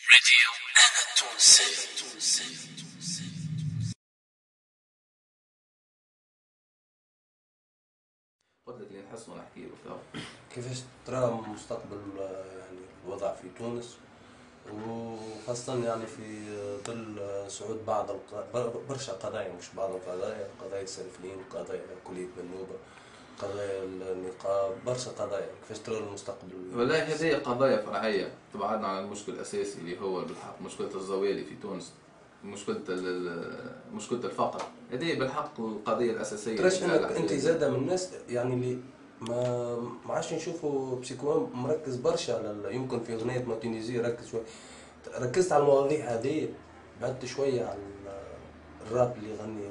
راديو أنا تونسي. قلت لك اللي نحسه نحكي له. كيفاش ترى مستقبل يعني الوضع في تونس، وخاصة يعني في ظل صعود برشا قضايا، مش بعض القضايا، قضايا السلفيين، قضايا كلية بنوبة، قضايا النقاب، برشا قضايا. كيفاش ترى المستقبل؟ والله هذه قضايا فرعية تبعدنا عن المشكل الأساسي اللي هو بالحق مشكلة الزوالي في تونس، مشكلة الفقر. هذه بالحق القضية الأساسية. تراش انك انت زاده من الناس يعني اللي ما عادش نشوفوا بسيكوان مركز برشا على يمكن في اغنية مارتينيزي ركز شوي، ركزت على المواضيع هذه، بعدت شوية على الراب اللي يغني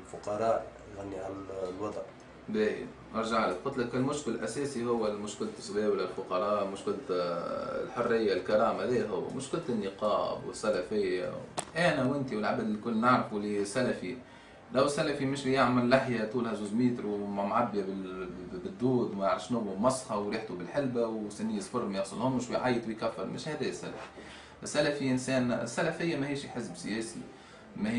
الفقراء، يغني على الوضع. باهي ارجع لك، قلت لك المشكل الاساسي هو مشكله الزباوله الفقراء، مشكله الحريه الكرامه. هذا هو مشكله النقاب والسلفيه. انا وانت والعباد الكل نعرفوا اللي سلفي، لو سلفي مش يعمل لحيه طولها 2 متر ومعبيه بالدود وما يعرف شنو ومسخه وريحته بالحلبه وسنيه صفر ما يغسلهمش ويعيط ويكفر، مش هذا السلفي. السلفي انسان. السلفيه ما هيش حزب سياسي، ما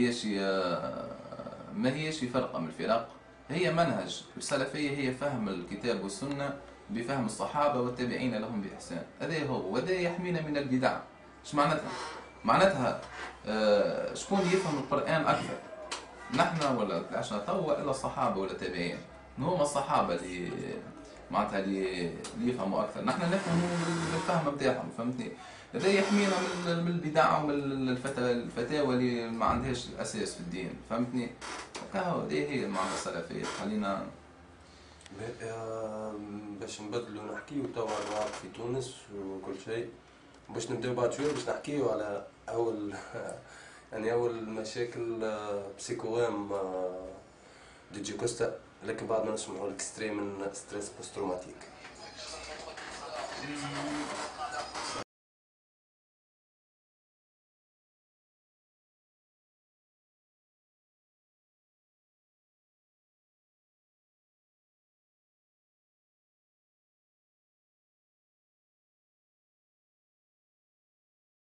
هيش فرقه من الفرق، هي منهج. السلفية هي فهم الكتاب والسنة بفهم الصحابة والتابعين لهم بإحسان. هذا هو، وهذا يحمينا من البدع. ايش معناتها؟ معناتها شكون يفهم القرآن أكثر؟ نحن ولا عشنا توا إلا الصحابة ولا التابعين؟ هما الصحابة اللي معناتها اللي يفهموا أكثر، نحن نفهموا بالفهم بتاعهم، فهمتني؟ هذا يحمينا من البدع ومن الفتاوى اللي ما عندهاش أساس في الدين، فهمتني؟ هذه هي المعنى السلفية. خلينا باش نبدلوا نحكيو توا على الوضع في تونس وكل شيء، باش نبداو بعد شوية باش نحكيو على أول يعني أول مشاكل بسيكوام دي جي كوستا، لكن بعد ما نسمعوا الاكستريم من ستريس بوست تروماتيك.